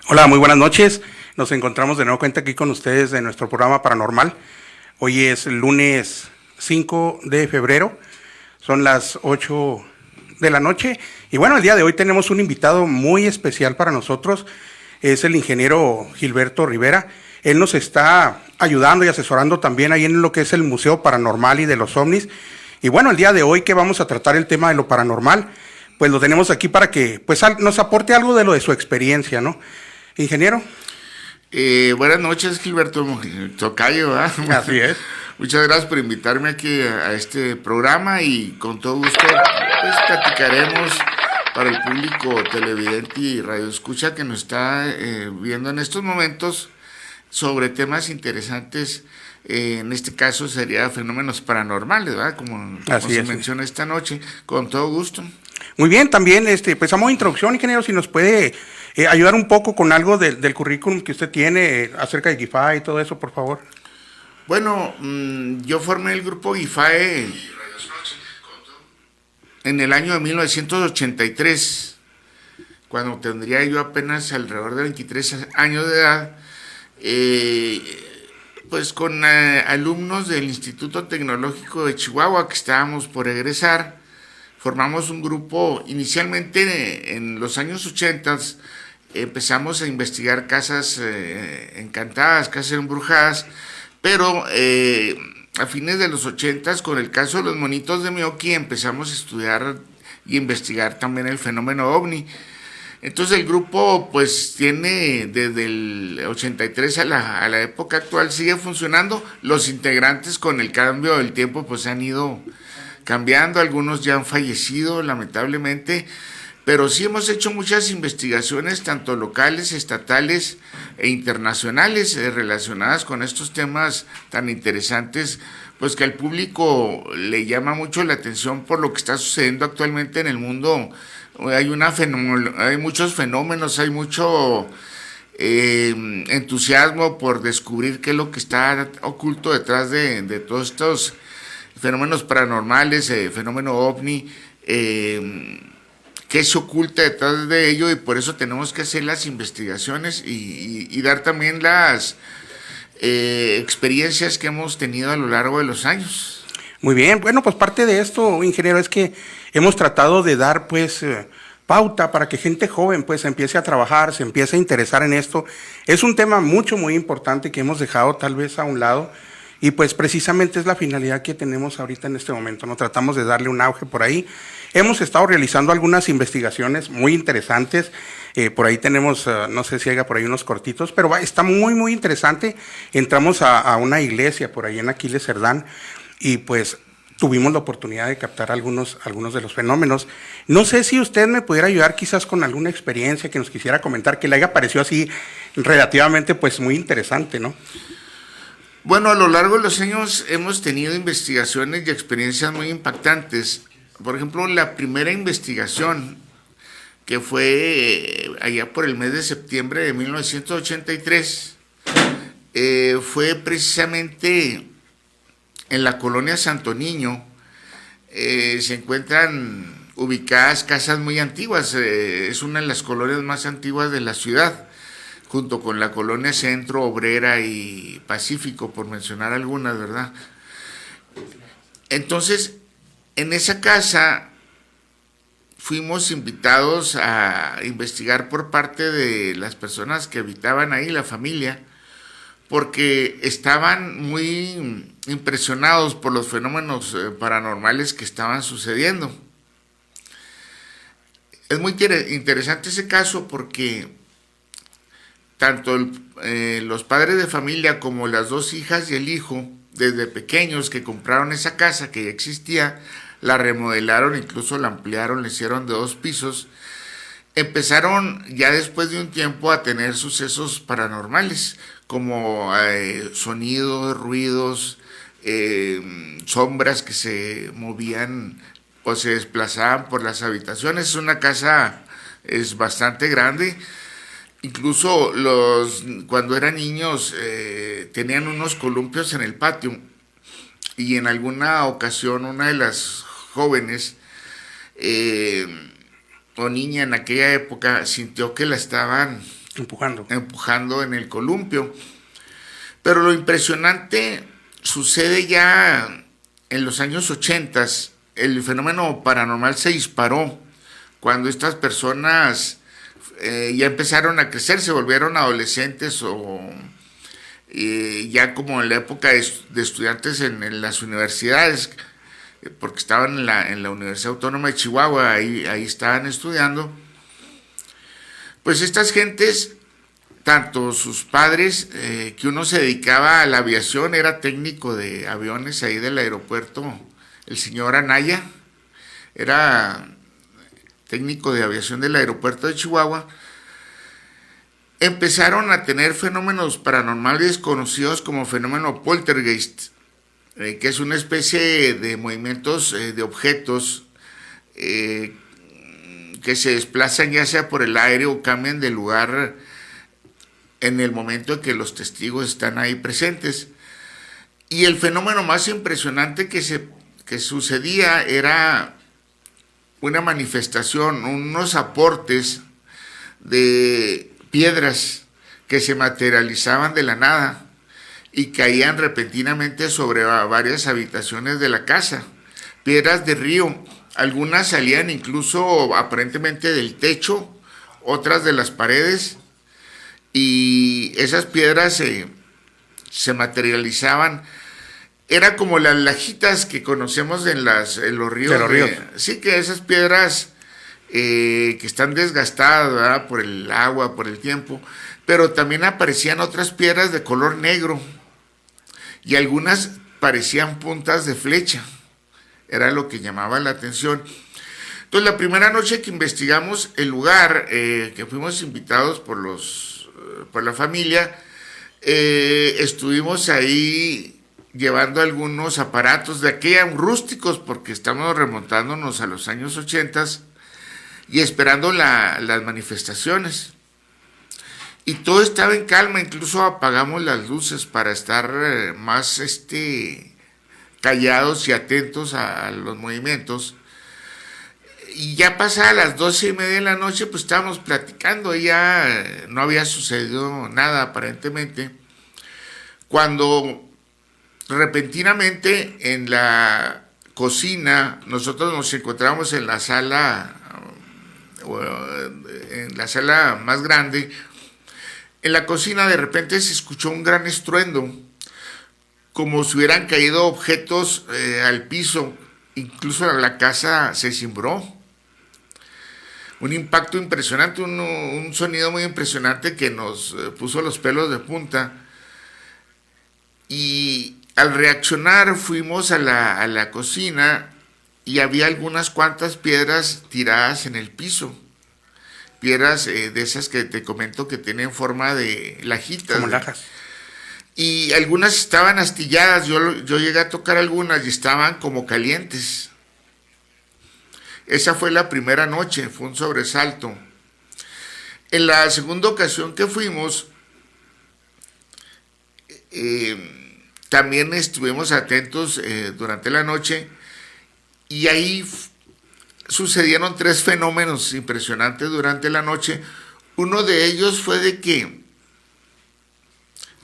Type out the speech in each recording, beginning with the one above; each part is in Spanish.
Hola, muy buenas noches. Nos encontramos de nuevo cuenta aquí con ustedes de nuestro programa paranormal. Hoy es el lunes 5 de febrero, son las 8 de la noche. Y bueno, el día de hoy tenemos un invitado muy especial para nosotros. Es el ingeniero Gilberto Rivera. Él nos está ayudando y asesorando también ahí en lo que es el Museo Paranormal y de los OVNIs. Y bueno, el día de hoy que vamos a tratar el tema de lo paranormal, pues lo tenemos aquí para que pues nos aporte algo de lo de su experiencia, ¿no? Ingeniero. Buenas noches, Gilberto Tocayo, ¿verdad? Así es. Muchas gracias por invitarme aquí a este programa y con todo gusto pues platicaremos para el público televidente y radioescucha que nos está viendo en estos momentos sobre temas interesantes. En este caso sería fenómenos paranormales, ¿verdad? Como se menciona esta noche, con todo gusto. Muy bien, también pues a modo de introducción, ingeniero, si nos puede ayudar un poco con algo del currículum que usted tiene acerca de GIFAE y todo eso, por favor. Bueno, yo formé el grupo GIFAE en el año de 1983, cuando tendría yo apenas alrededor de 23 años de edad, pues con alumnos del Instituto Tecnológico de Chihuahua que estábamos por egresar. Formamos un grupo, inicialmente en los años 80, empezamos a investigar casas encantadas, casas embrujadas, pero a fines de los 80, con el caso de los monitos de Miyoki, empezamos a estudiar y investigar también el fenómeno OVNI. Entonces el grupo pues tiene desde el 83 a la época actual, sigue funcionando. Los integrantes con el cambio del tiempo pues han ido cambiando, algunos ya han fallecido lamentablemente, pero sí hemos hecho muchas investigaciones, tanto locales, estatales e internacionales, relacionadas con estos temas tan interesantes, pues que al público le llama mucho la atención por lo que está sucediendo actualmente en el mundo. Hay muchos fenómenos, hay mucho entusiasmo por descubrir qué es lo que está oculto detrás de todos estos fenómenos paranormales, fenómeno OVNI, que se oculta detrás de ello, y por eso tenemos que hacer las investigaciones y dar también las experiencias que hemos tenido a lo largo de los años. Muy bien, bueno, pues parte de esto, ingeniero, es que hemos tratado de dar pues pauta para que gente joven pues empiece a trabajar, se empiece a interesar en esto. Es un tema muy importante que hemos dejado tal vez a un lado. Y pues precisamente es la finalidad que tenemos ahorita en este momento, ¿no? Tratamos de darle un auge por ahí. Hemos estado realizando algunas investigaciones muy interesantes. Por ahí tenemos, no sé si haya por ahí unos cortitos, pero está muy interesante. Entramos a una iglesia por ahí en Aquiles Cerdán y pues tuvimos la oportunidad de captar algunos de los fenómenos. No sé si usted me pudiera ayudar quizás con alguna experiencia que nos quisiera comentar, que le haya parecido así relativamente pues muy interesante, ¿no? Bueno, a lo largo de los años hemos tenido investigaciones y experiencias muy impactantes. Por ejemplo, la primera investigación, que fue allá por el mes de septiembre de 1983, fue precisamente en la colonia Santo Niño. Se encuentran ubicadas casas muy antiguas, es una de las colonias más antiguas de la ciudad, junto con la colonia Centro, Obrera y Pacífico, por mencionar algunas, ¿verdad? Entonces, en esa casa fuimos invitados a investigar por parte de las personas que habitaban ahí, la familia, porque estaban muy impresionados por los fenómenos paranormales que estaban sucediendo. Es muy interesante ese caso porque tanto los padres de familia como las dos hijas y el hijo, desde pequeños que compraron esa casa que ya existía, la remodelaron, incluso la ampliaron, la hicieron de 2 pisos, empezaron ya después de un tiempo a tener sucesos paranormales, como sonidos, ruidos, sombras que se movían o se desplazaban por las habitaciones. Una casa es bastante grande. Incluso cuando eran niños tenían unos columpios en el patio, y en alguna ocasión una de las jóvenes o niña en aquella época sintió que la estaban empujando en el columpio. Pero lo impresionante sucede ya en los años 80. El fenómeno paranormal se disparó cuando estas personas ya empezaron a crecer, se volvieron adolescentes o ya como en la época de estudiantes en las universidades, porque estaban en la Universidad Autónoma de Chihuahua, ahí estaban estudiando. Pues estas gentes, tanto sus padres, que uno se dedicaba a la aviación, era técnico de aviones ahí del aeropuerto, el señor Anaya, era técnico de aviación del aeropuerto de Chihuahua, empezaron a tener fenómenos paranormales conocidos como fenómeno poltergeist, que es una especie de movimientos de objetos que se desplazan ya sea por el aire o cambian de lugar en el momento en que los testigos están ahí presentes. Y el fenómeno más impresionante que sucedía era una manifestación, unos aportes de piedras que se materializaban de la nada y caían repentinamente sobre varias habitaciones de la casa. Piedras de río, algunas salían incluso aparentemente del techo, otras de las paredes, y esas piedras se materializaban. Era como las lajitas que conocemos en los ríos. De los ríos. Sí, que esas piedras que están desgastadas, ¿verdad?, por el agua, por el tiempo, pero también aparecían otras piedras de color negro y algunas parecían puntas de flecha. Era lo que llamaba la atención. Entonces, la primera noche que investigamos el lugar, que fuimos invitados por la familia, estuvimos ahí llevando algunos aparatos de aquella rústicos, porque estamos remontándonos a los años 80 y esperando las manifestaciones. Y todo estaba en calma, incluso apagamos las luces para estar más callados y atentos a los movimientos. Y ya pasadas las 12:30 de la noche, pues estábamos platicando, ya no había sucedido nada aparentemente, cuando repentinamente en la cocina, nosotros nos encontramos en la sala más grande. En la cocina de repente se escuchó un gran estruendo, como si hubieran caído objetos al piso, incluso la casa se cimbró. Un impacto impresionante, un sonido muy impresionante que nos puso los pelos de punta. Y al reaccionar fuimos a la cocina y había algunas cuantas piedras tiradas en el piso. Piedras de esas que te comento que tienen forma de lajitas. Como lajas. Y algunas estaban astilladas, yo llegué a tocar algunas y estaban como calientes. Esa fue la primera noche, fue un sobresalto. En la segunda ocasión que fuimos, también estuvimos atentos durante la noche y ahí sucedieron 3 fenómenos impresionantes durante la noche. Uno de ellos fue de que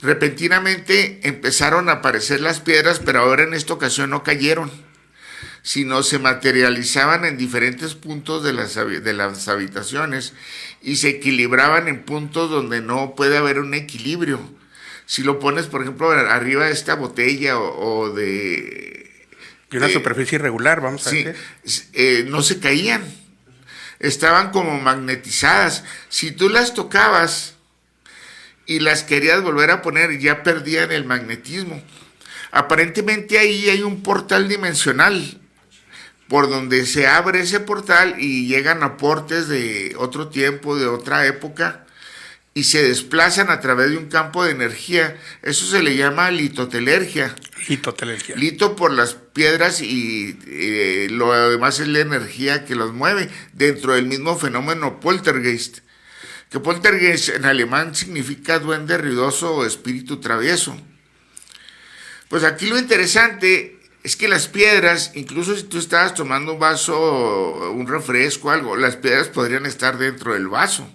repentinamente empezaron a aparecer las piedras, pero ahora en esta ocasión no cayeron, sino se materializaban en diferentes puntos de las habitaciones y se equilibraban en puntos donde no puede haber un equilibrio. Si lo pones, por ejemplo, arriba de esta botella o de una superficie irregular, vamos a decir. No se caían, estaban como magnetizadas. Si tú las tocabas y las querías volver a poner, ya perdían el magnetismo. Aparentemente ahí hay un portal dimensional por donde se abre ese portal y llegan aportes de otro tiempo, de otra época, y se desplazan a través de un campo de energía. Eso se le llama litotelergia. Litotelergia. Lito por las piedras y lo demás es la energía que los mueve dentro del mismo fenómeno poltergeist. Que poltergeist en alemán significa duende ruidoso o espíritu travieso. Pues aquí lo interesante es que las piedras, incluso si tú estabas tomando un vaso, un refresco, algo, las piedras podrían estar dentro del vaso.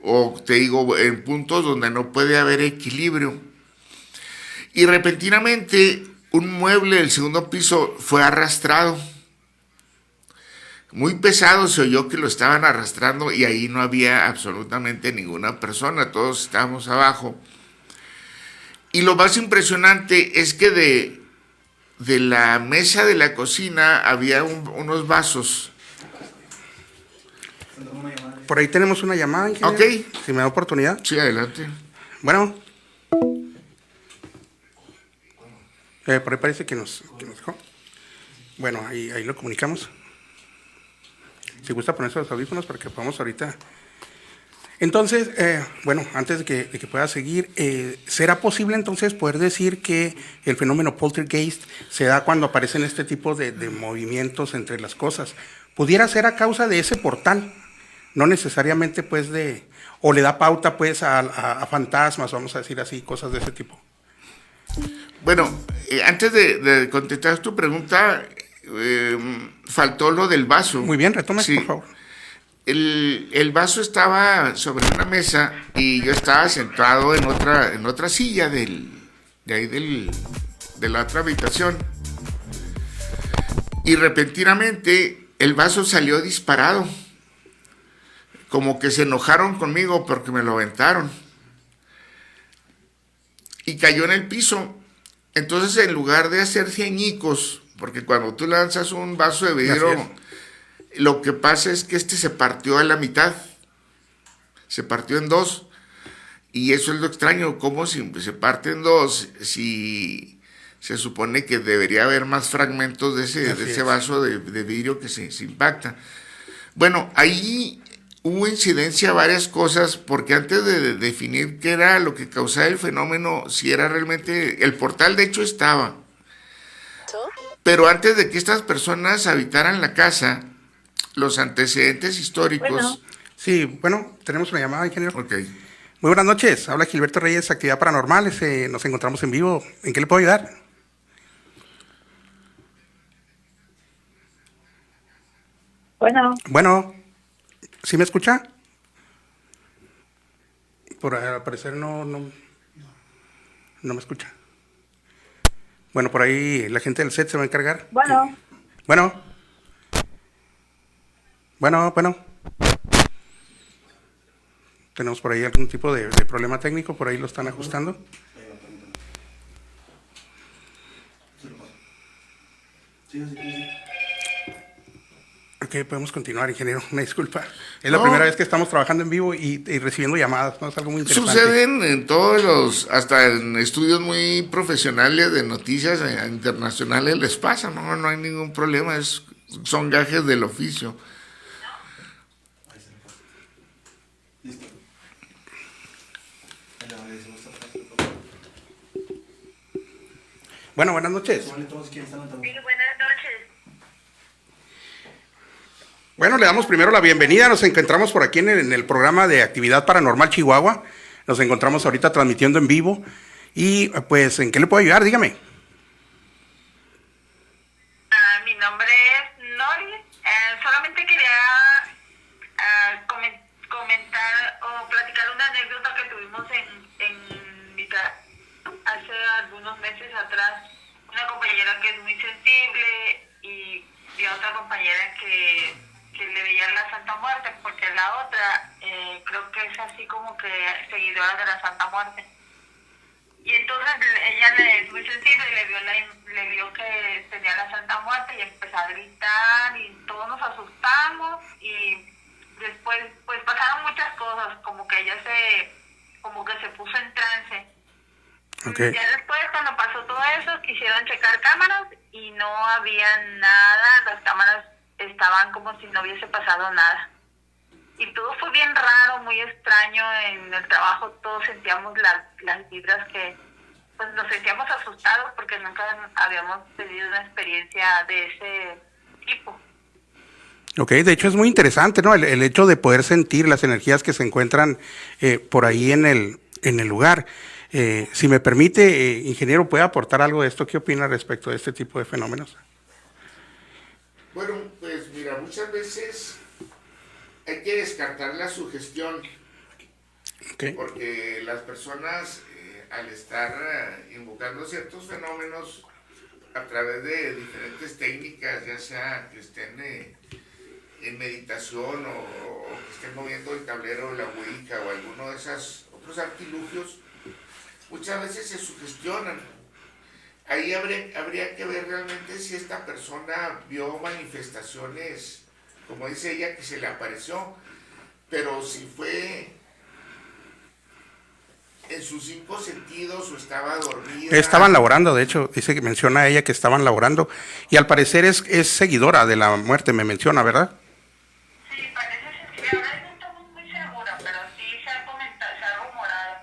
o te digo, en puntos donde no puede haber equilibrio. Y repentinamente un mueble del segundo piso fue arrastrado. Muy pesado, se oyó que lo estaban arrastrando y ahí no había absolutamente ninguna persona, todos estábamos abajo. Y lo más impresionante es que de la mesa de la cocina había unos vasos. Por ahí tenemos una llamada, ingeniero. Ok. Si me da oportunidad. Sí, adelante. Bueno. Por ahí parece que nos dejó. Bueno, ahí lo comunicamos. Si gusta ponerse los audífonos para que podamos ahorita. Entonces, bueno, antes de que pueda seguir, ¿será posible entonces poder decir que el fenómeno poltergeist se da cuando aparecen este tipo de movimientos entre las cosas? ¿Pudiera ser a causa de ese portal? No necesariamente pues o le da pauta pues a fantasmas, vamos a decir así, cosas de ese tipo. Bueno, antes de contestar tu pregunta, faltó lo del vaso. Muy bien, retome, sí. Por favor. El vaso estaba sobre una mesa y yo estaba sentado en otra silla de la otra habitación. Y repentinamente el vaso salió disparado. Como que se enojaron conmigo porque me lo aventaron. Y cayó en el piso. Entonces, en lugar de hacerse añicos, porque cuando tú lanzas un vaso de vidrio, lo que pasa es que se partió a la mitad. Se partió en dos. Y eso es lo extraño, cómo si se parte en dos, si se supone que debería haber más fragmentos de ese vaso de vidrio que se impacta. Bueno, ahí hubo incidencia a varias cosas, porque antes de definir qué era lo que causaba el fenómeno, si era realmente... El portal, de hecho, estaba. Pero antes de que estas personas habitaran la casa, los antecedentes históricos... Bueno. Sí, bueno, tenemos una llamada, ingeniero. Ok. Muy buenas noches, habla Gilberto Reyes, Actividad Paranormal, nos encontramos en vivo. ¿En qué le puedo ayudar? Bueno, ¿sí me escucha? Al parecer no me escucha. Bueno, por ahí la gente del set se va a encargar. Bueno. Tenemos por ahí algún tipo de problema técnico, por ahí lo están ajustando. Ok, podemos continuar, ingeniero, una disculpa. Es la primera vez que estamos trabajando en vivo y recibiendo llamadas, ¿no? Es algo muy interesante. Suceden en todos hasta en estudios muy profesionales de noticias internacionales les pasa, no hay ningún problema, son gajes del oficio. Bueno, buenas noches. Sí, buenas noches. Bueno, le damos primero la bienvenida. Nos encontramos por aquí en el programa de Actividad Paranormal Chihuahua. Nos encontramos ahorita transmitiendo en vivo. Y pues, ¿en qué le puedo ayudar? Dígame. Mi nombre es Nori. Solamente quería comentar o platicar una anécdota que tuvimos en mi trabajo hace algunos meses atrás. Una compañera que es muy sensible y otra compañera que le veía la Santa Muerte, porque la otra creo que es así como que seguidora de la Santa Muerte. Y entonces ella es muy sensible y le vio que tenía la Santa Muerte y empezó a gritar y todos nos asustamos y después pues pasaron muchas cosas, como que ella se puso en trance. Okay. Ya después, cuando pasó todo eso, quisieron checar cámaras y no había nada, las cámaras estaban como si no hubiese pasado nada. Y todo fue bien raro, muy extraño. En el trabajo todos sentíamos las vibras que, pues nos sentíamos asustados porque nunca habíamos tenido una experiencia de ese tipo. Ok, de hecho es muy interesante, ¿no? El hecho de poder sentir las energías que se encuentran por ahí en el lugar. Si me permite, ingeniero, ¿puede aportar algo de esto? ¿Qué opina respecto de este tipo de fenómenos? Bueno, pues mira, muchas veces hay que descartar la sugestión Ok. porque las personas al estar invocando ciertos fenómenos a través de diferentes técnicas, ya sea que estén en meditación o que estén moviendo el tablero de la Ouija o alguno de esos otros artilugios, muchas veces se sugestionan. Ahí habría que ver realmente si esta persona vio manifestaciones, como dice ella, que se le apareció, pero si fue en sus 5 sentidos o estaba dormida. Estaban laborando, de hecho, dice que menciona ella que estaban laborando, y al parecer es seguidora de la muerte, me menciona, ¿verdad? Sí, parece ser que ahora no estamos muy seguros, pero sí se ha comentado, se ha rumorado.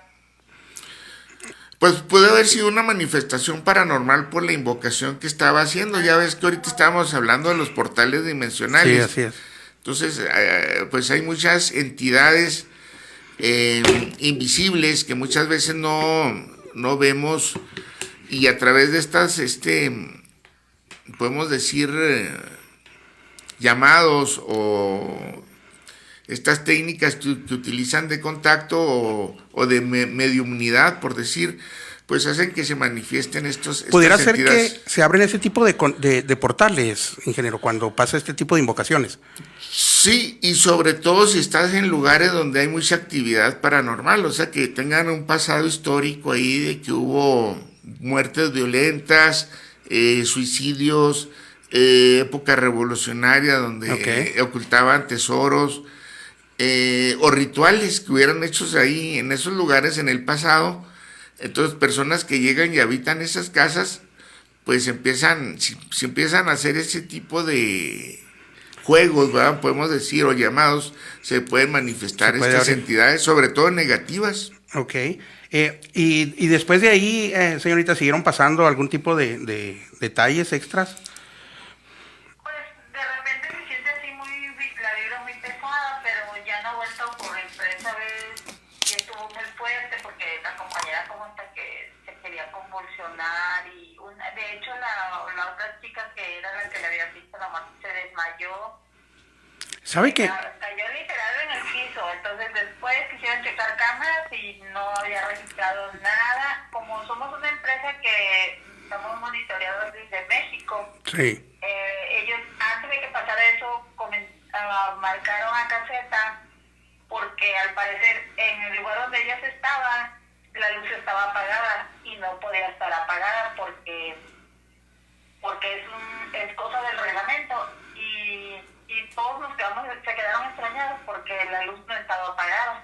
Pues puede haber sido una manifestación paranormal por la invocación que estaba haciendo. Ya ves que ahorita estábamos hablando de los portales dimensionales. Sí, así es. Entonces, pues hay muchas entidades invisibles que muchas veces no vemos, y a través de estas, podemos decir, llamados o estas técnicas que utilizan de contacto o de mediumnidad, por decir, pues hacen que se manifiesten estas Pudiera ser entidades. que se abren ese tipo de portales, ingeniero, cuando pasa este tipo de invocaciones. Sí, y sobre todo si estás en lugares donde hay mucha actividad paranormal, o sea, que tengan un pasado histórico ahí de que hubo muertes violentas, suicidios, época revolucionaria donde ocultaban tesoros, o rituales que hubieran hechos ahí en esos lugares en el pasado. Entonces, personas que llegan y habitan esas casas, pues si empiezan a hacer ese tipo de juegos, ¿verdad? Podemos decir, o llamados, se pueden manifestar estas entidades, sobre todo negativas. Ok. Y después de ahí, señorita, ¿siguieron pasando algún tipo de detalles extras? Pues de repente se siente así la vibra muy pesada, pero ya no ha vuelto a ocurrir. Pero esa vez sí estuvo muy fuerte porque la compañera comenta que se quería convulsionar y de hecho la otra chica que era la que le había visto la muerte se desmayó. ¿Sabe qué? Cayó literal en el piso, entonces después quisieron checar cámaras y no había registrado nada. Como somos una empresa que estamos monitoreados desde México, Sí. ellos antes de que pasara eso marcaron a caseta porque al parecer en el lugar donde ellas estaban la luz estaba apagada y no podía estar apagada porque es cosa del reglamento y todos se quedaron extrañados porque la luz no estaba apagada.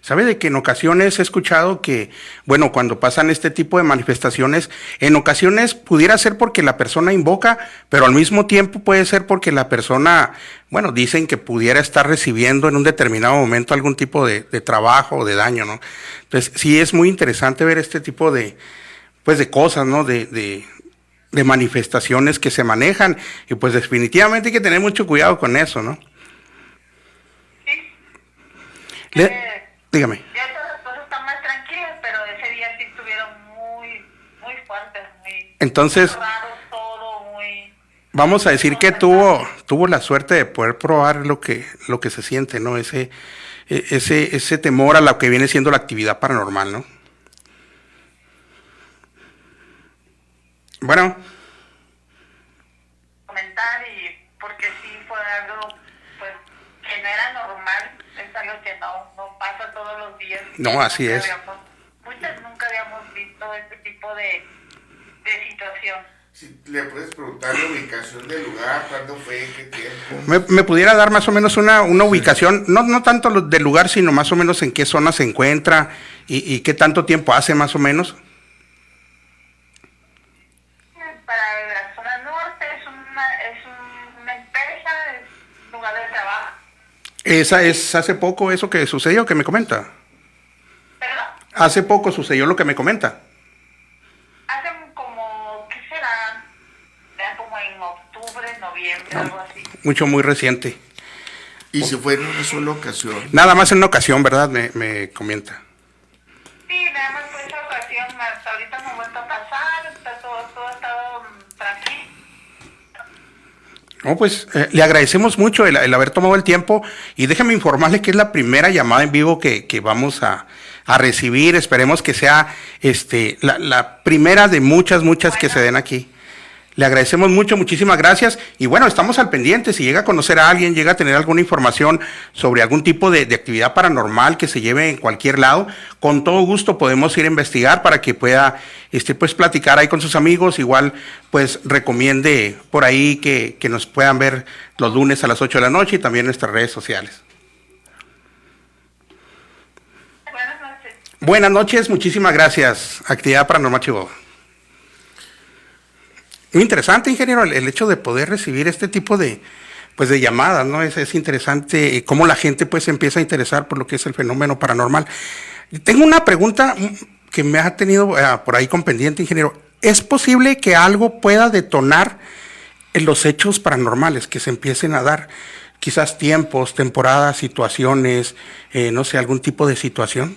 ¿Sabe de que en ocasiones he escuchado que, bueno, cuando pasan este tipo de manifestaciones, en ocasiones pudiera ser porque la persona invoca, pero al mismo tiempo puede ser porque la persona, bueno, dicen que pudiera estar recibiendo en un determinado momento algún tipo de trabajo o de daño, ¿no? Entonces, sí es muy interesante ver este tipo de, pues, de cosas, ¿no? De manifestaciones que se manejan, y pues definitivamente hay que tener mucho cuidado con eso, ¿no? Sí. Dígame. Ya todas las cosas están más tranquilas, pero ese día sí estuvieron muy fuertes, entonces, muy raros, todo muy... Vamos a decir que tuvo la suerte de poder probar lo que se siente, ¿no? Ese temor a lo que viene siendo la actividad paranormal, ¿no? Bueno. Comentar y porque sí fue algo pues que no era normal, es algo que no pasa todos los días. No, así es. Muchas nunca habíamos visto este tipo de situación. Si le puedes preguntar la ubicación del lugar, cuándo fue, qué tiempo. ¿Me pudiera dar más o menos una ubicación, no tanto del lugar, sino más o menos en qué zona se encuentra y qué tanto tiempo hace más o menos? Para la zona norte es una empresa, es un lugar de trabajo. Esa es hace poco eso que sucedió, que me comenta. ¿Perdón? Hace poco sucedió lo que me comenta. Hace como, ¿qué será? Era como en octubre, noviembre, algo así. Muy reciente. Y se fue en una sola ocasión. Nada más en una ocasión, ¿verdad? Me comenta. Sí, nada más fue esa ocasión, hasta ahorita no ha vuelto a pasar, todo ha estado tranquilo. No, pues le agradecemos mucho el haber tomado el tiempo y déjeme informarle que es la primera llamada en vivo que vamos a recibir. Esperemos que sea la primera de muchas que se den aquí. Le agradecemos mucho, muchísimas gracias. Y bueno, estamos al pendiente. Si llega a conocer a alguien, llega a tener alguna información sobre algún tipo de actividad paranormal que se lleve en cualquier lado, con todo gusto podemos ir a investigar para que pueda pues platicar ahí con sus amigos. Igual pues recomiende por ahí que nos puedan ver los lunes a las 8 de la noche y también en nuestras redes sociales. Buenas noches. Buenas noches, muchísimas gracias. Actividad Paranormal Chihuahua. Muy interesante, ingeniero, el hecho de poder recibir este tipo de llamadas, ¿no? Es interesante cómo la gente pues se empieza a interesar por lo que es el fenómeno paranormal. Tengo una pregunta que me ha tenido por ahí con pendiente, ingeniero. ¿Es posible que algo pueda detonar en los hechos paranormales que se empiecen a dar? Quizás tiempos, temporadas, situaciones, no sé, algún tipo de situación.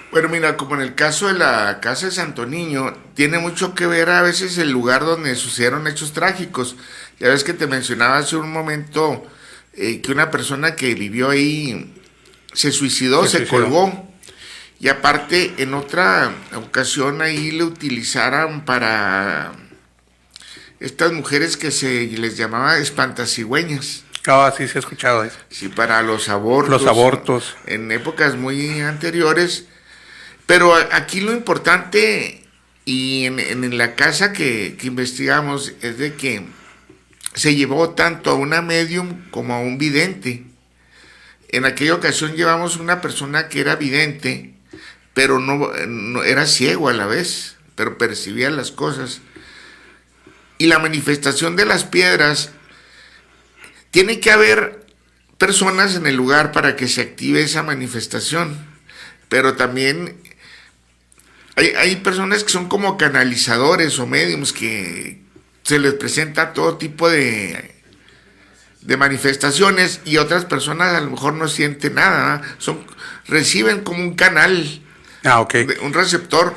Bueno, mira, como en el caso de la casa de Santo Niño, tiene mucho que ver a veces el lugar donde sucedieron hechos trágicos. Ya ves que te mencionaba hace un momento que una persona que vivió ahí se suicidó, se colgó. Y aparte, en otra ocasión ahí le utilizaron para estas mujeres que se les llamaba espantacigüeñas. Ah, sí, se ha escuchado eso. Sí, para los abortos. Los abortos. En épocas muy anteriores. Pero aquí lo importante, y en la casa que investigamos, es de que se llevó tanto a una medium como a un vidente. En aquella ocasión llevamos una persona que era vidente, pero no era ciego a la vez, pero percibía las cosas. Y la manifestación de las piedras, tiene que haber personas en el lugar para que se active esa manifestación, pero también hay personas que son como canalizadores o mediums que se les presenta todo tipo de manifestaciones, y otras personas a lo mejor no sienten nada, reciben como un canal, un receptor.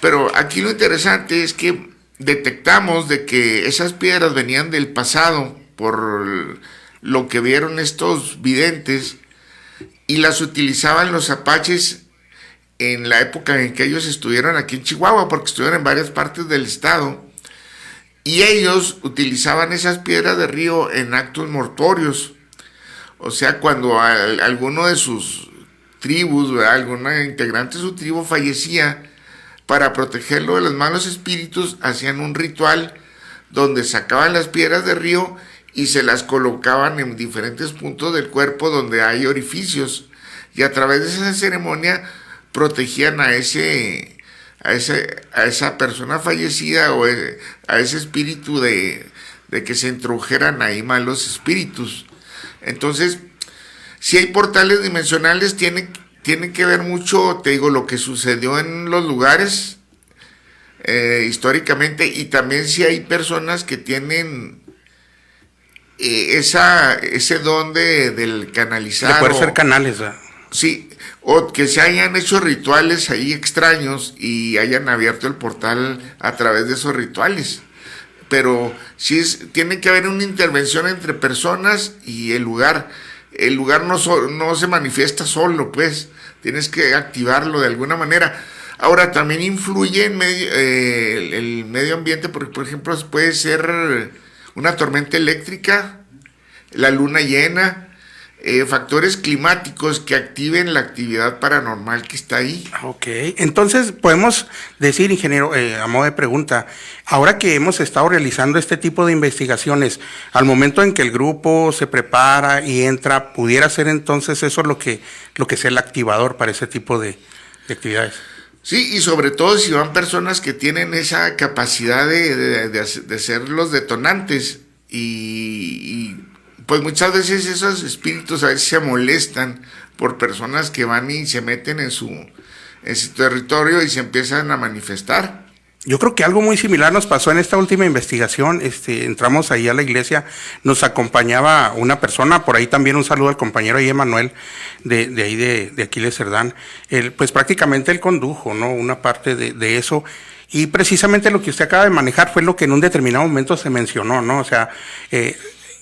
Pero aquí lo interesante es que detectamos de que esas piedras venían del pasado por lo que vieron estos videntes, y las utilizaban los apaches en la época en que ellos estuvieron aquí en Chihuahua, porque estuvieron en varias partes del estado, y ellos utilizaban esas piedras de río en actos mortuorios. O sea, cuando alguno de sus tribus, alguna integrante de su tribu fallecía, para protegerlo de los malos espíritus, hacían un ritual donde sacaban las piedras de río y se las colocaban en diferentes puntos del cuerpo donde hay orificios, y a través de esa ceremonia protegían a esa persona fallecida o a ese espíritu de que se introdujeran ahí malos espíritus. Entonces, si hay portales dimensionales, tiene que ver mucho, te digo, lo que sucedió en los lugares históricamente, y también si hay personas que tienen ese don del canalizar. De poder ser canales, ¿verdad? Sí, o que se hayan hecho rituales ahí extraños y hayan abierto el portal a través de esos rituales. Pero sí tiene que haber una intervención entre personas y el lugar. El lugar no se manifiesta solo, pues tienes que activarlo de alguna manera. Ahora, también influye en el medio ambiente, porque por ejemplo puede ser una tormenta eléctrica, la luna llena, factores climáticos que activen la actividad paranormal que está ahí. Ok, entonces podemos decir, ingeniero, a modo de pregunta, ahora que hemos estado realizando este tipo de investigaciones, al momento en que el grupo se prepara y entra, ¿pudiera ser entonces eso lo que sea el activador para ese tipo de actividades? Sí, y sobre todo si van personas que tienen esa capacidad de ser los detonantes, y pues muchas veces esos espíritus a veces se molestan por personas que van y se meten en su territorio y se empiezan a manifestar. Yo creo que algo muy similar nos pasó en esta última investigación. Entramos ahí a la iglesia, nos acompañaba una persona, por ahí también un saludo al compañero ahí Emanuel, de ahí de Aquiles Cerdán. Pues prácticamente él condujo, ¿no?, una parte de eso. Y precisamente lo que usted acaba de manejar fue lo que en un determinado momento se mencionó, ¿no? O sea,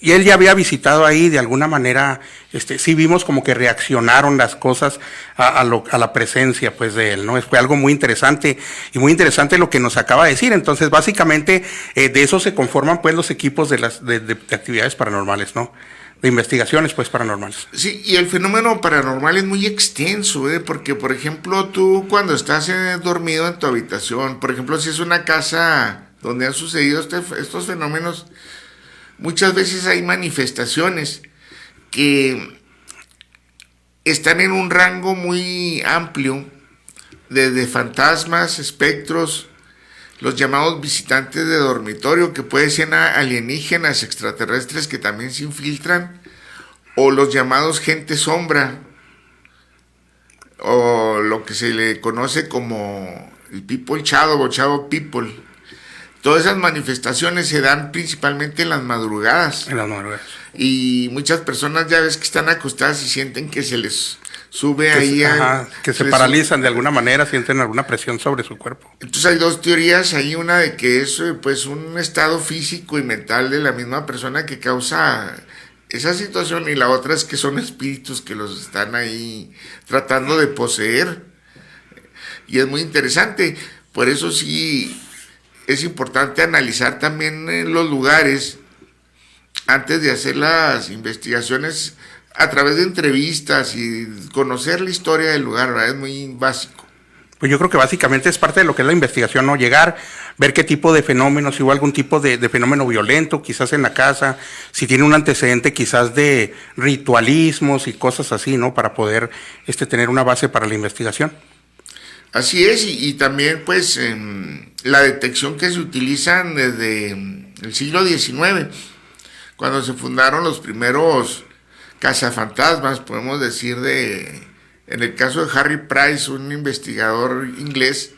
y él ya había visitado ahí, de alguna manera, sí vimos como que reaccionaron las cosas a la presencia, pues, de él, ¿no? Fue algo muy interesante, y muy interesante lo que nos acaba de decir. Entonces, básicamente, de eso se conforman, pues, los equipos de actividades paranormales, ¿no? De investigaciones, pues, paranormales. Sí, y el fenómeno paranormal es muy extenso, porque, por ejemplo, tú cuando estás dormido en tu habitación, por ejemplo, si es una casa donde han sucedido estos fenómenos, muchas veces hay manifestaciones que están en un rango muy amplio, desde fantasmas, espectros, los llamados visitantes de dormitorio, que pueden ser alienígenas, extraterrestres que también se infiltran, o los llamados gente sombra, o lo que se le conoce como el people shadow o shadow people. Todas esas manifestaciones se dan principalmente en las madrugadas. En las madrugadas. Y muchas personas ya ves que están acostadas y sienten que se les sube ahí. Que se paralizan de alguna manera, sienten alguna presión sobre su cuerpo. Entonces hay dos teorías, hay una de que es pues un estado físico y mental de la misma persona que causa esa situación, y la otra es que son espíritus que los están ahí tratando de poseer. Y es muy interesante, por eso sí es importante analizar también los lugares antes de hacer las investigaciones a través de entrevistas y conocer la historia del lugar, ¿verdad? Es muy básico. Pues yo creo que básicamente es parte de lo que es la investigación, ¿no? Llegar, ver qué tipo de fenómenos, si hubo algún tipo de fenómeno violento, quizás en la casa, si tiene un antecedente quizás de ritualismos y cosas así, ¿no? Para poder tener una base para la investigación. Así es, y también pues la detección que se utilizan desde el siglo XIX, cuando se fundaron los primeros cazafantasmas, podemos decir, en el caso de Harry Price, un investigador inglés,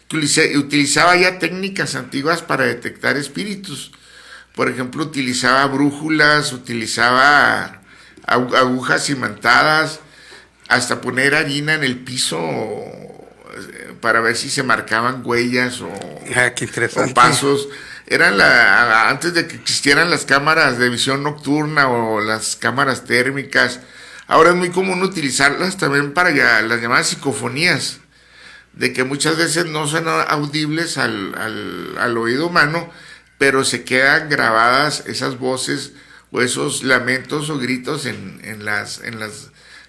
que utilizaba ya técnicas antiguas para detectar espíritus. Por ejemplo, utilizaba brújulas, utilizaba agujas imantadas, hasta poner harina en el piso para ver si se marcaban huellas o pasos. Eran antes de que existieran las cámaras de visión nocturna o las cámaras térmicas. Ahora es muy común utilizarlas también para las llamadas psicofonías, de que muchas veces no son audibles al oído humano, pero se quedan grabadas esas voces o esos lamentos o gritos en las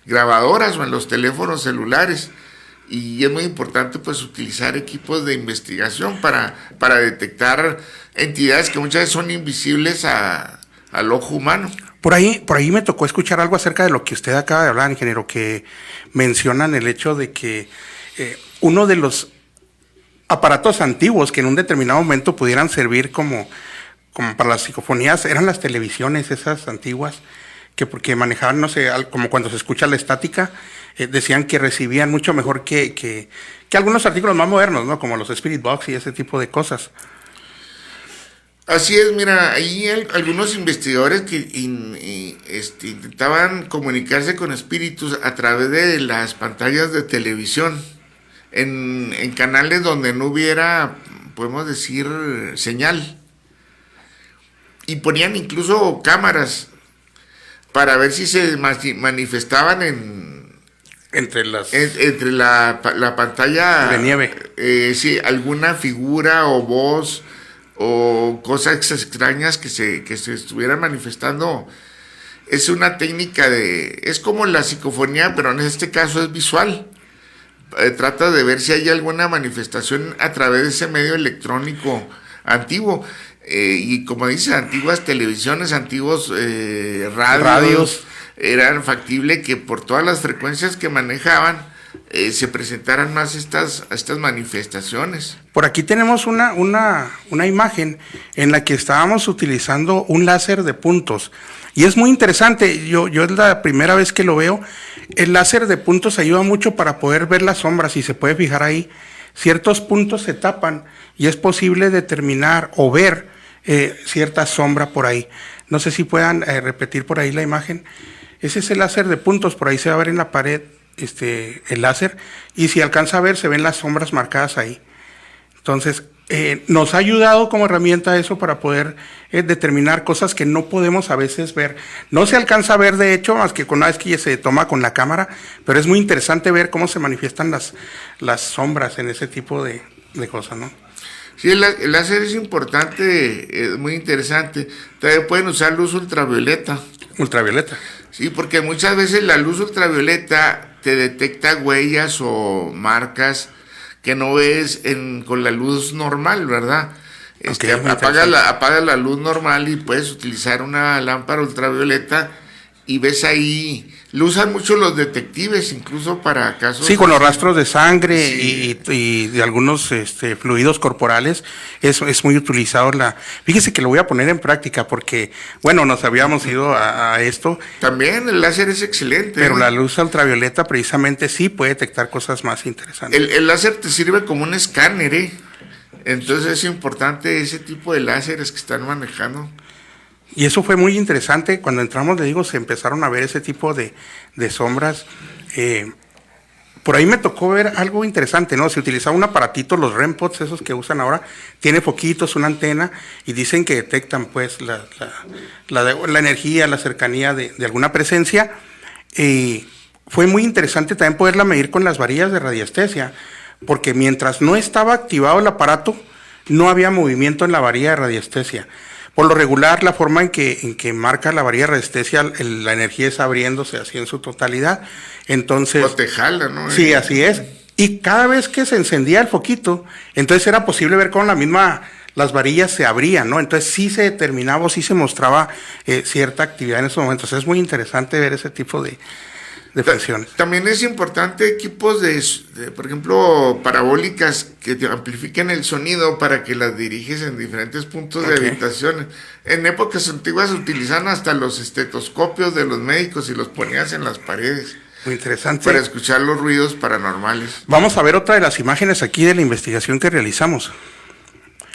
grabadoras o en los teléfonos celulares. Y es muy importante pues utilizar equipos de investigación para detectar entidades que muchas veces son invisibles al ojo humano. Por ahí me tocó escuchar algo acerca de lo que usted acaba de hablar, ingeniero, que mencionan el hecho de que uno de los aparatos antiguos que en un determinado momento pudieran servir como para las psicofonías eran las televisiones esas antiguas, que porque manejaban, no sé, como cuando se escucha la estática, decían que recibían mucho mejor que algunos artículos más modernos, ¿no? Como los Spirit Box y ese tipo de cosas. Así es, mira, hay algunos investigadores que intentaban comunicarse con espíritus a través de las pantallas de televisión, en canales donde no hubiera, podemos decir, señal. Y ponían incluso cámaras para ver si se manifestaban entre la pantalla de nieve. Sí, alguna figura o voz o cosas extrañas que se estuvieran manifestando. Es una técnica es como la psicofonía, pero en este caso es visual. Trata de ver si hay alguna manifestación a través de ese medio electrónico antiguo. Y como dice, antiguas televisiones, antiguos radios, eran factible que por todas las frecuencias que manejaban se presentaran más estas manifestaciones. Por aquí tenemos una imagen en la que estábamos utilizando un láser de puntos. Y es muy interesante, yo es la primera vez que lo veo. El láser de puntos ayuda mucho para poder ver las sombras, y se puede fijar ahí. Ciertos puntos se tapan y es posible determinar o ver cierta sombra por ahí. No sé si puedan repetir por ahí la imagen. Ese es el láser de puntos, por ahí se va a ver en la pared el láser, y si alcanza a ver se ven las sombras marcadas ahí. Entonces, nos ha ayudado como herramienta eso para poder determinar cosas que no podemos a veces ver. No se alcanza a ver, de hecho, más que una vez que se toma con la cámara, pero es muy interesante ver cómo se manifiestan las sombras en ese tipo de cosas, ¿no? Sí, el láser es importante, es muy interesante. También pueden usar luz ultravioleta. Ultravioleta. Sí, porque muchas veces la luz ultravioleta te detecta huellas o marcas que no ves con la luz normal, ¿verdad? Apaga la luz normal y puedes utilizar una lámpara ultravioleta y ves ahí. Lo usan mucho los detectives, incluso para casos. Sí, con los rastros de sangre sí. y de algunos fluidos corporales, es muy utilizado. Fíjese que lo voy a poner en práctica porque, bueno, nos habíamos ido a esto. También el láser es excelente. Pero la luz ultravioleta precisamente sí puede detectar cosas más interesantes. El láser te sirve como un escáner, ¿eh? Entonces es importante ese tipo de láseres que están manejando. Y eso fue muy interesante. Cuando entramos, le digo, se empezaron a ver ese tipo de sombras. Por ahí me tocó ver algo interesante, ¿no? Se utilizaba un aparatito, los REM pods, esos que usan ahora, tiene foquitos, una antena, y dicen que detectan pues la energía, la cercanía de alguna presencia. Fue muy interesante también poderla medir con las varillas de radiestesia, porque mientras no estaba activado el aparato, no había movimiento en la varilla de radiestesia. Por lo regular, la forma en que marca la varilla de radiestesia, la energía es abriéndose así en su totalidad. Entonces, o te jala, ¿no? Sí, así es. Y cada vez que se encendía el foquito, entonces era posible ver cómo las varillas se abrían, ¿no? entonces sí se determinaba o sí se mostraba cierta actividad en esos momentos. Es muy interesante ver ese tipo de funciones. También es importante equipos por ejemplo, parabólicas que te amplifiquen el sonido para que las diriges en diferentes puntos de habitaciones. En épocas antiguas se utilizaban hasta los estetoscopios de los médicos y los ponías en las paredes. Muy interesante. Para escuchar los ruidos paranormales. Vamos a ver otra de las imágenes aquí de la investigación que realizamos.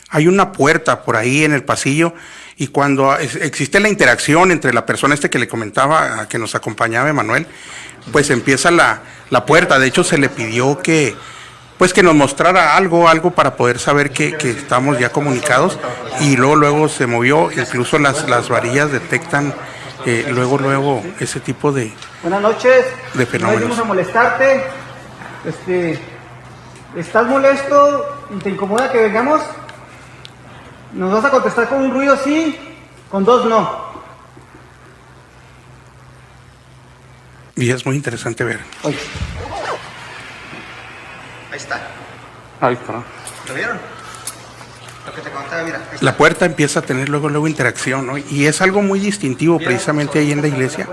Hay una puerta por ahí en el pasillo y cuando existe la interacción entre la persona que le comentaba, que nos acompañaba, Emanuel, pues empieza la puerta. De hecho, se le pidió que nos mostrara algo para poder saber que estamos ya comunicados, y luego se movió. Incluso las varillas detectan luego ese tipo de buenas noches, de fenómenos. No venimos a molestarte. ¿Estás molesto y te incomoda que vengamos? ¿Nos vas a contestar con un ruido sí, con dos no? Y es muy interesante ver. Oye. Ahí está. Ahí está. ¿Lo vieron? Lo que te contaba, mira. La puerta empieza a tener luego interacción, ¿no? Y es algo muy distintivo precisamente ahí en la iglesia,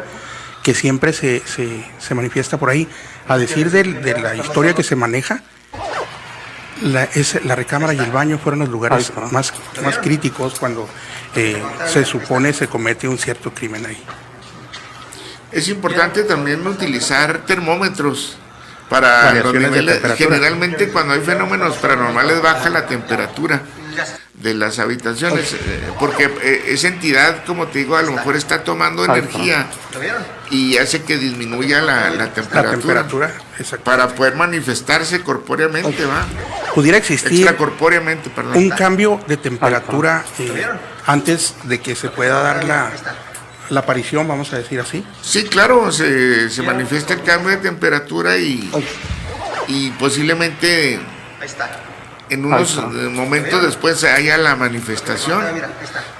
que siempre se manifiesta por ahí. A decir de la historia que se maneja, la recámara y el baño fueron los lugares más críticos cuando se supone se comete un cierto crimen ahí. Es importante también utilizar termómetros para los niveles. Generalmente cuando hay fenómenos paranormales baja la temperatura de las habitaciones, porque esa entidad, como te digo, a lo mejor está tomando energía y hace que disminuya la temperatura para poder manifestarse corpóreamente, ¿va? Pudiera existir extracorpóreamente, perdón, un cambio de temperatura antes de que se pueda dar la aparición, vamos a decir así. Sí, claro, se manifiesta el cambio de temperatura y posiblemente en unos momentos después haya la manifestación.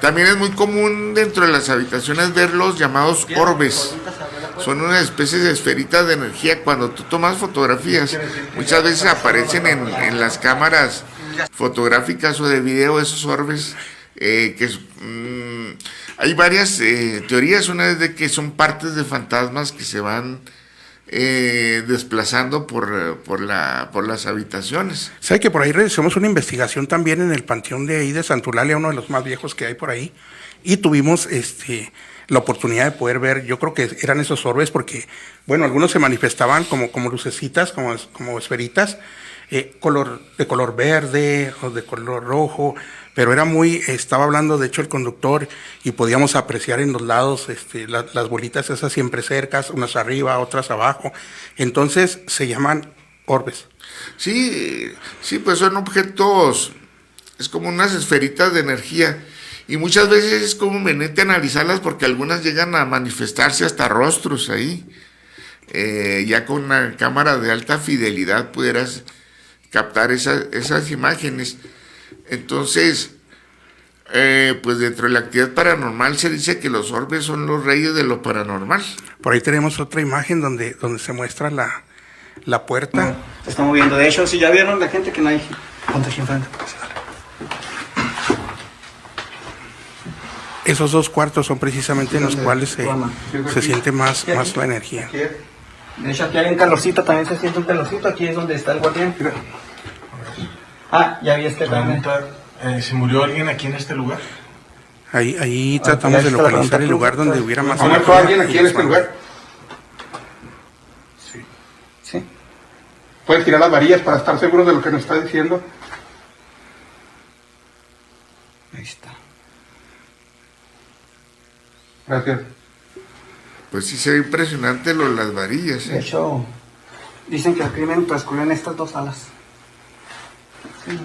También es muy común dentro de las habitaciones ver los llamados orbes. Son una especie de esferitas de energía. Cuando tú tomas fotografías, muchas veces aparecen en las cámaras fotográficas o de video esos orbes, hay varias teorías. Una es de que son partes de fantasmas que se van desplazando por las habitaciones. ¿Sabe que por ahí realizamos una investigación también en el panteón de ahí de Santulalia, uno de los más viejos que hay por ahí, y tuvimos la oportunidad de poder ver, yo creo que eran esos orbes, porque, bueno, algunos se manifestaban como lucecitas, como esferitas, de color verde o de color rojo, pero estaba hablando de hecho el conductor y podíamos apreciar en los lados las bolitas esas siempre cercas, unas arriba, otras abajo. Entonces se llaman orbes. Sí, pues son objetos es como unas esferitas de energía. Y muchas veces es como conveniente analizarlas porque algunas llegan a manifestarse hasta rostros ahí. Ya con una cámara de alta fidelidad pudieras captar esas imágenes. Entonces, pues dentro de la actividad paranormal se dice que los orbes son los reyes de lo paranormal. Por ahí tenemos otra imagen donde se muestra la puerta. Se está moviendo. De hecho, si ya vieron la gente que no hay. Ponte aquí enfrente. Esos 2 cuartos son precisamente en los cuales se siente más la energía. De hecho, aquí hay un calorcito, también se siente un calorcito. Aquí es donde está el guardián. Ya vi este también. ¿Se murió alguien aquí en este lugar? Ahí tratamos de localizar el lugar donde hubiera más ¿Ha muerto alguien aquí en este lugar? Sí. ¿Puedes tirar las varillas para estar seguros de lo que nos está diciendo? Ahí está. Gracias. Pues sí se ve impresionante las varillas. De hecho, dicen que el crimen transcurrió en estas 2 salas. Sí,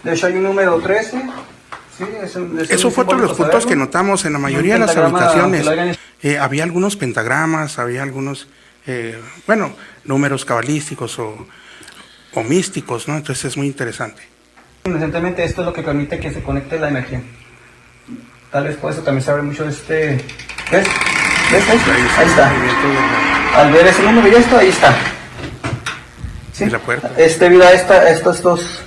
de hecho, hay un número 13. Sí, eso fue otro de los puntos que notamos en la mayoría de las habitaciones. Había algunos pentagramas, había algunos, números cabalísticos o místicos, ¿no? Entonces es muy interesante. Recientemente esto es lo que permite que se conecte la energía. Tal vez por eso también se abre mucho este... ¿Ves? Ahí está. Al ver ese número y esto, ahí está. ¿Sí? Y la puerta. Debido a estos 2,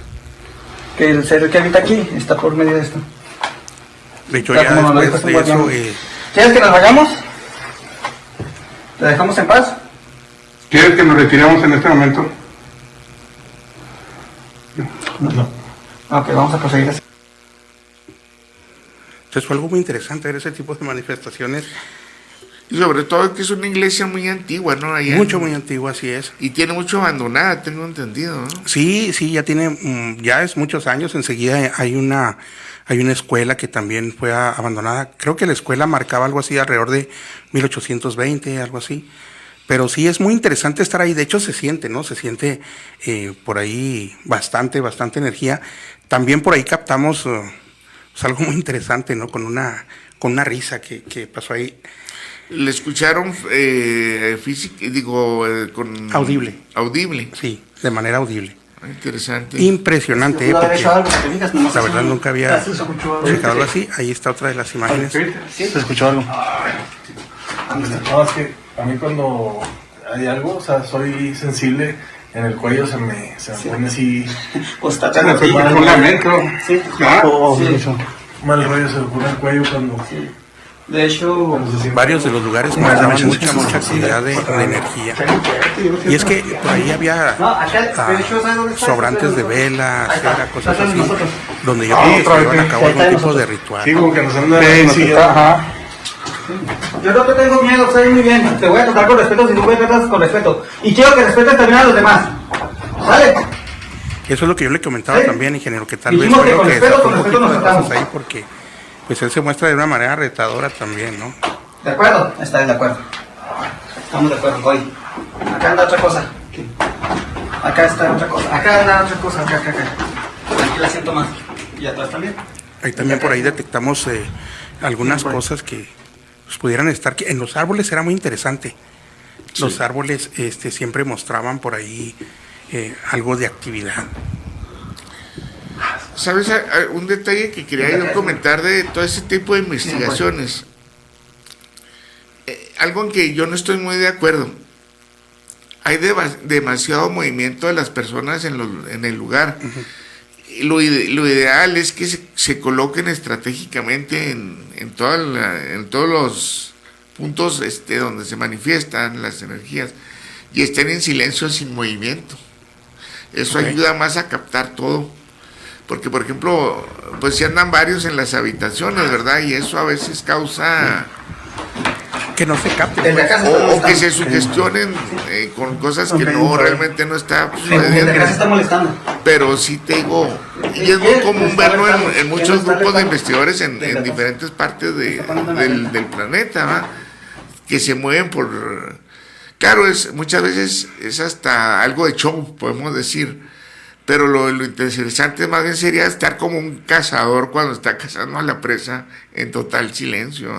que el ser que habita aquí está por medio de esto. De hecho, ya después de eso... ¿Quieres que nos vayamos? ¿Te dejamos en paz? ¿Quieres que nos retiremos en este momento? No. Ok, vamos a proseguir así. Entonces fue algo muy interesante ver ese tipo de manifestaciones. Y sobre todo que es una iglesia muy antigua, ¿no? Allá Muy antigua, así es. Y tiene mucho abandonada, tengo entendido, ¿no? Sí, ya tiene, ya es muchos años. Enseguida hay una escuela que también fue abandonada. Creo que la escuela marcaba algo así alrededor de 1820, algo así. Pero sí es muy interesante estar ahí. De hecho se siente, ¿no? Se siente por ahí bastante energía. También por ahí captamos algo muy interesante, ¿no? Con una risa que pasó ahí. Le escucharon con... Audible. Audible. Sí, de manera audible. Interesante. Impresionante, porque la verdad nunca había checado algo así. Ahí está otra de las imágenes. ¿Sí? ¿Se escuchó algo? No, es que a mí cuando hay algo, o sea, soy sensible en el cuello, se me pone así... Pues está Está en un lamento. Sí. Mal rollo se me pone el cuello cuando... De hecho, Varios de los lugares mostraban mucha actividad de energía. Y es que por ahí había sobrantes de velas, cosas así, donde yo creo que se llevan a cabo algún tipo de ritual. Sí, como que nos andan yo no te tengo miedo, estoy muy bien. Te voy a tratar con respeto si tú me tratas con respeto. Y quiero que respetes también a los demás. ¿Vale? Eso es lo que yo le comentaba también, ingeniero, que tal vez Dijimos que creo con que respeto, sacó con un respeto poquito de nos cosas tratamos. ahí porque pues él se muestra de una manera retadora también, ¿no? ¿De acuerdo? Está de acuerdo. Estamos de acuerdo, hoy. Acá anda otra cosa. Acá está otra cosa. Acá anda otra cosa. Acá. Aquí la siento más. Y atrás también. Ahí también por ahí detectamos algunas cosas que pues, pudieran estar... En los árboles era muy interesante. Los árboles siempre mostraban por ahí algo de actividad. ¿Sabes? Un detalle que quería yo comentar de todo ese tipo de investigaciones. Algo en que yo no estoy muy de acuerdo. Hay demasiado movimiento de las personas en el lugar. Uh-huh. Lo ideal es que se coloquen estratégicamente en todos los puntos donde se manifiestan las energías y estén en silencio, sin movimiento. Eso ayuda más a captar todo. Porque, por ejemplo, pues si andan varios en las habitaciones, ¿verdad? Y eso a veces causa... Que no se capte. O que se sugestionen con cosas que no, realmente no está sucediendo. El de casa está molestando. Pero sí te digo, y es muy común verlo en muchos grupos de investigadores en diferentes partes del planeta, ¿va? Que se mueven por... Claro, muchas veces es hasta algo de show, podemos decir. Pero lo interesante más bien sería estar como un cazador cuando está cazando a la presa en total silencio.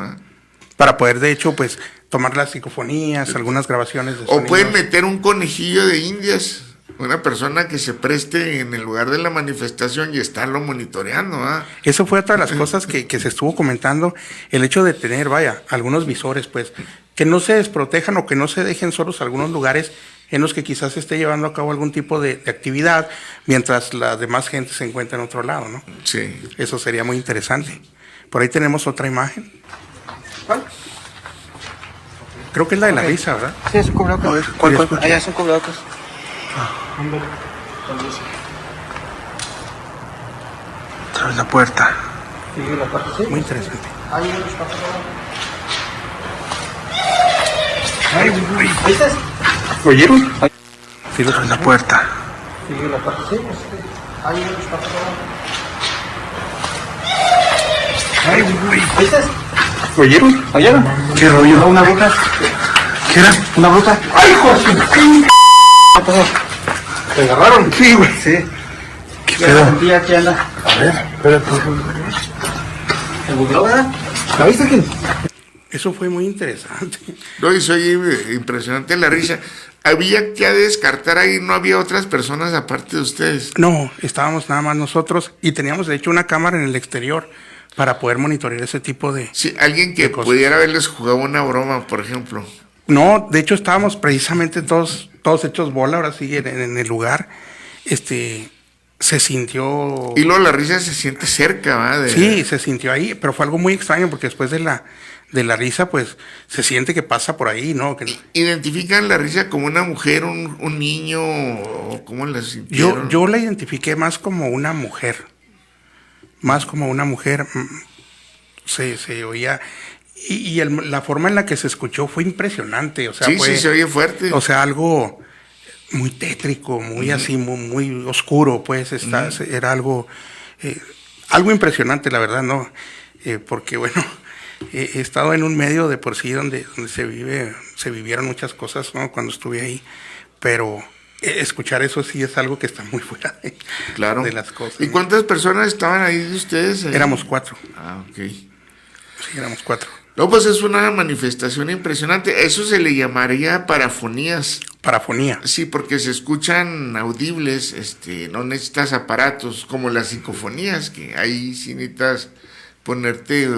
Para poder, de hecho, pues, tomar las psicofonías, algunas grabaciones de O sonidos. pueden meter un conejillo de indias, una persona que se preste en el lugar de la manifestación y estarlo monitoreando. Eso fue otra de las cosas que se estuvo comentando, el hecho de tener, vaya, algunos visores, pues, que no se desprotejan o que no se dejen solos algunos lugares en los que quizás se esté llevando a cabo algún tipo de actividad, mientras la demás gente se encuentra en otro lado, ¿no? Sí. Eso sería muy interesante. Por ahí tenemos otra imagen. ¿Cuál? Creo que es la de la risa, ¿verdad? Sí, es un cubrebocas. ¿Cuál? Allá es un cubrebocas. Tras la puerta. Sigue la parte, sí. Muy interesante. Ahí está. ¿Viste? ¿Oyeron? Sí, Tras la puerta. Sigue la parte, sí. Ahí está. ¿Viste? ¿Oyeron? ¿Oyeron? ¿Qué rollo? Una bruja. ¿Qué era? Una bruja. ¡Ay, hijo de su p-! ¿Qué pasó? ¿Te agarraron? Sí, güey. Sí. ¿Qué Ya pedo? sentí aquí anda. A ver, espérate. ¿Se bugueó, verdad? ¿La viste, quién? Eso fue muy interesante. No, y soy impresionante la risa. Había que descartar ahí, no había otras personas aparte de ustedes. No, estábamos nada más nosotros y teníamos, de hecho, una cámara en el exterior para poder monitorear ese tipo de... Sí, alguien que de cosas. pudiera haberles jugado una broma, por ejemplo. No, de hecho estábamos precisamente todos hechos bola, ahora sí, en el lugar. Se sintió... Y luego la risa se siente cerca, ¿va? Sí, se sintió ahí, pero fue algo muy extraño porque después de la risa, pues, se siente que pasa por ahí, ¿no? Que ¿Identifican la risa como una mujer, un niño, o cómo la sintieron? yo la identifiqué más como una mujer. Más como una mujer. Se oía... Y la forma en la que se escuchó fue impresionante, o sea, Sí, fue... sí, se oye fuerte. O sea, algo muy tétrico, muy así, muy oscuro, pues, era algo impresionante, la verdad, ¿no? Porque, bueno, he estado en un medio de por sí donde se vivieron muchas cosas, ¿no? Cuando estuve ahí, pero escuchar eso sí es algo que está muy fuera Claro. de las cosas. ¿Y ¿no? cuántas personas estaban ahí de ustedes? Ahí? Éramos 4, Ah, ok. sí, éramos 4. No, pues es una manifestación impresionante. Eso se le llamaría parafonías. Parafonía. Sí, porque se escuchan audibles, no necesitas aparatos como las psicofonías, que ahí sí necesitas ponerte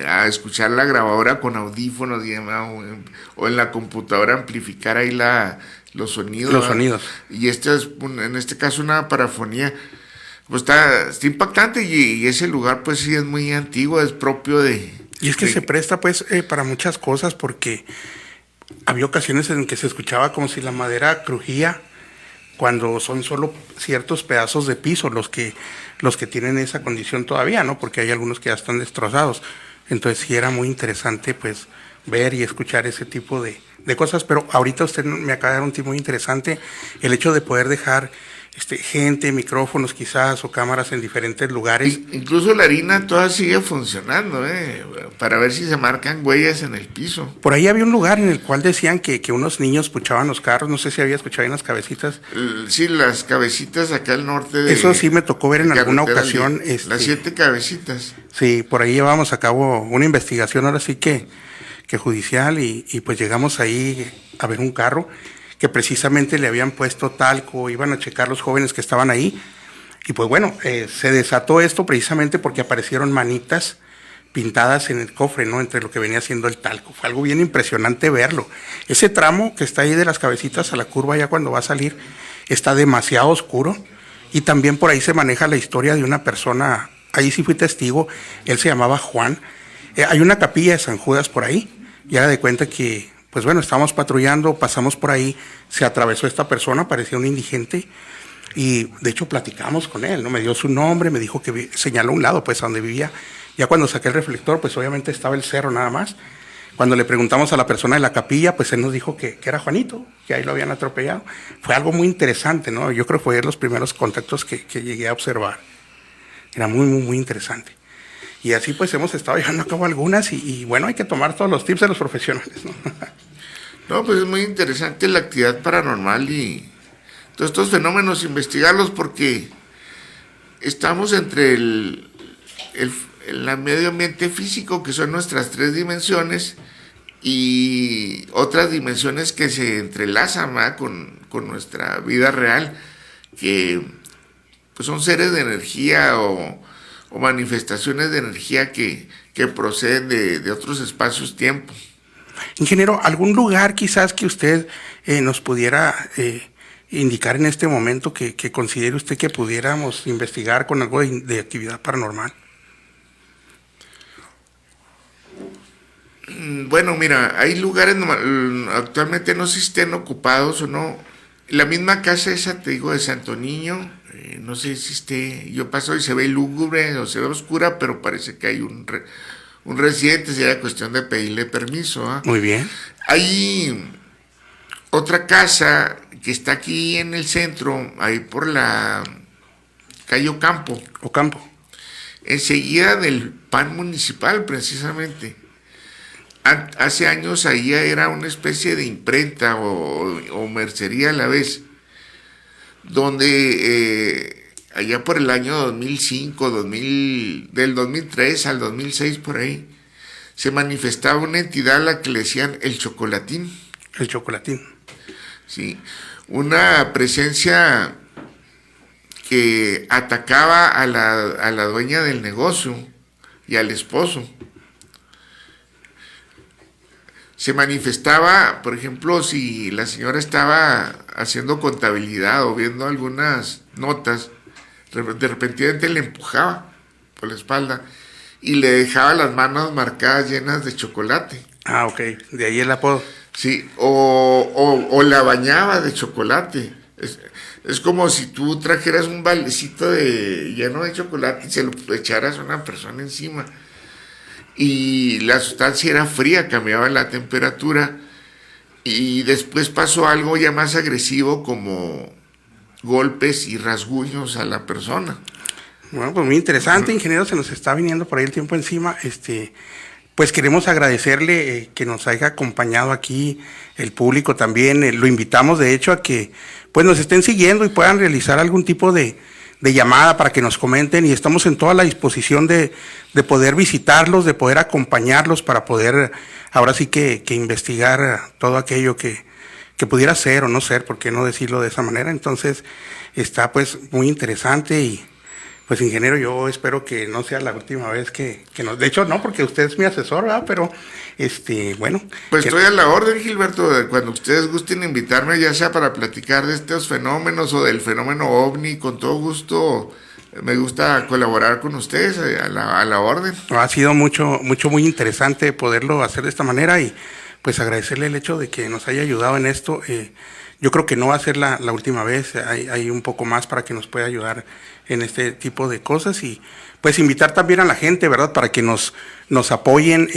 a escuchar la grabadora con audífonos y demás, o en la computadora amplificar ahí los sonidos. Los ¿verdad? sonidos. Y esta es, en este caso, una parafonía. Pues está impactante y ese lugar pues sí es muy antiguo, es propio de... Y es que se presta pues para muchas cosas porque había ocasiones en que se escuchaba como si la madera crujía cuando son solo ciertos pedazos de piso los que tienen esa condición todavía, ¿no? Porque hay algunos que ya están destrozados. Entonces sí era muy interesante pues ver y escuchar ese tipo de cosas, pero ahorita usted me acaba de dar un tip muy interesante, el hecho de poder dejar gente, micrófonos quizás o cámaras en diferentes lugares. Incluso la harina toda sigue funcionando, para ver si se marcan huellas en el piso. Por ahí había un lugar en el cual decían que unos niños puchaban los carros, no sé si había escuchado en las cabecitas. Sí, las cabecitas acá al norte de... Eso sí me tocó ver en alguna carretera ocasión. Las 7 cabecitas. Sí, por ahí llevamos a cabo una investigación, ahora sí que judicial, y pues llegamos ahí a ver un carro que precisamente le habían puesto talco, iban a checar los jóvenes que estaban ahí, y pues bueno, se desató esto precisamente porque aparecieron manitas pintadas en el cofre, ¿no? Entre lo que venía siendo el talco. Fue algo bien impresionante verlo. Ese tramo que está ahí de las cabecitas a la curva ya cuando va a salir está demasiado oscuro, y también por ahí se maneja la historia de una persona, ahí sí fui testigo, él se llamaba Juan. Hay una capilla de San Judas por ahí, y haga de cuenta que pues bueno, estábamos patrullando, pasamos por ahí, se atravesó esta persona, parecía un indigente, y de hecho platicamos con él, ¿no? Me dio su nombre, me dijo que señaló un lado, pues, a donde vivía. Ya cuando saqué el reflector, pues obviamente estaba el cerro nada más. Cuando le preguntamos a la persona de la capilla, pues él nos dijo que era Juanito, que ahí lo habían atropellado. Fue algo muy interesante, ¿no? Yo creo que fue de los primeros contactos que llegué a observar. Era muy, muy, muy interesante. Y así pues hemos estado llevando a cabo algunas y bueno, hay que tomar todos los tips de los profesionales, ¿no? No, pues es muy interesante la actividad paranormal y Todos estos fenómenos, investigarlos, porque estamos entre el medio ambiente físico, que son nuestras 3 dimensiones, y otras dimensiones que se entrelazan, ¿verdad?, con nuestra vida real, que pues son seres de energía o manifestaciones de energía que proceden de otros espacios-tiempo. Ingeniero, ¿algún lugar quizás que usted nos pudiera indicar en este momento que considere usted que pudiéramos investigar con algo de actividad paranormal? Bueno, mira, hay lugares, actualmente no sé si estén ocupados o no. La misma casa esa, te digo, de Santo Niño, no sé si esté, yo paso y se ve lúgubre o se ve oscura, pero parece que hay un residente, sería cuestión de pedirle permiso, ¿eh? Muy bien. Hay otra casa que está aquí en el centro, ahí por la calle Ocampo. Ocampo. Enseguida del PAN municipal, precisamente. Hace años ahí era una especie de imprenta o mercería a la vez, donde allá por el año 2005, del 2003 al 2006 por ahí, se manifestaba una entidad a la que le decían el Chocolatín. El Chocolatín. Sí, una presencia que atacaba a la dueña del negocio y al esposo. Se manifestaba, por ejemplo, si la señora estaba haciendo contabilidad o viendo algunas notas, de repente le empujaba por la espalda y le dejaba las manos marcadas llenas de chocolate. Ah, ok, de ahí el apodo. Sí, o la bañaba de chocolate. Es como si tú trajeras un baldecito lleno de chocolate y se lo echaras a una persona encima. Y la sustancia era fría, cambiaba la temperatura, y después pasó algo ya más agresivo, como golpes y rasguños a la persona. Bueno, pues muy interesante, ingeniero, se nos está viniendo por ahí el tiempo encima. Pues queremos agradecerle que nos haya acompañado aquí, el público también. Lo invitamos, de hecho, a que pues nos estén siguiendo y puedan realizar algún tipo de llamada para que nos comenten, y estamos en toda la disposición de poder visitarlos, de poder acompañarlos para poder ahora sí que investigar todo aquello que pudiera ser o no ser, por qué no decirlo de esa manera. Entonces está pues muy interesante, y pues ingeniero, yo espero que no sea la última vez que nos... De hecho no, porque usted es mi asesor, ¿verdad? Pero bueno. Pues estoy a la orden, Gilberto, cuando ustedes gusten invitarme, ya sea para platicar de estos fenómenos o del fenómeno OVNI, con todo gusto. Me gusta colaborar con ustedes, a la orden. Ha sido muy interesante poderlo hacer de esta manera, y pues agradecerle el hecho de que nos haya ayudado en esto. Yo creo que no va a ser la última vez, hay un poco más para que nos pueda ayudar en este tipo de cosas, y pues invitar también a la gente, ¿verdad?, para que nos apoyen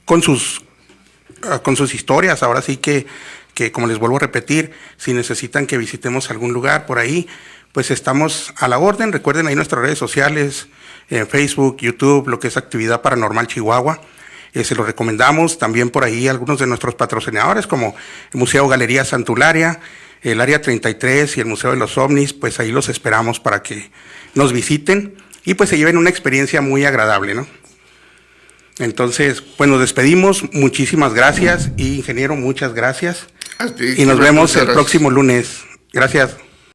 con sus historias. Ahora sí que como les vuelvo a repetir, si necesitan que visitemos algún lugar por ahí, pues estamos a la orden. Recuerden ahí nuestras redes sociales, Facebook, YouTube, lo que es Actividad Paranormal Chihuahua. Se los recomendamos. También por ahí algunos de nuestros patrocinadores, como el Museo Galería Santularia, el Área 33 y el Museo de los OVNIs, pues ahí los esperamos para que nos visiten y pues se lleven una experiencia muy agradable, ¿no? Entonces, pues nos despedimos. Muchísimas gracias, y ingeniero, muchas gracias. A ti, y nos vemos el próximo lunes. Gracias.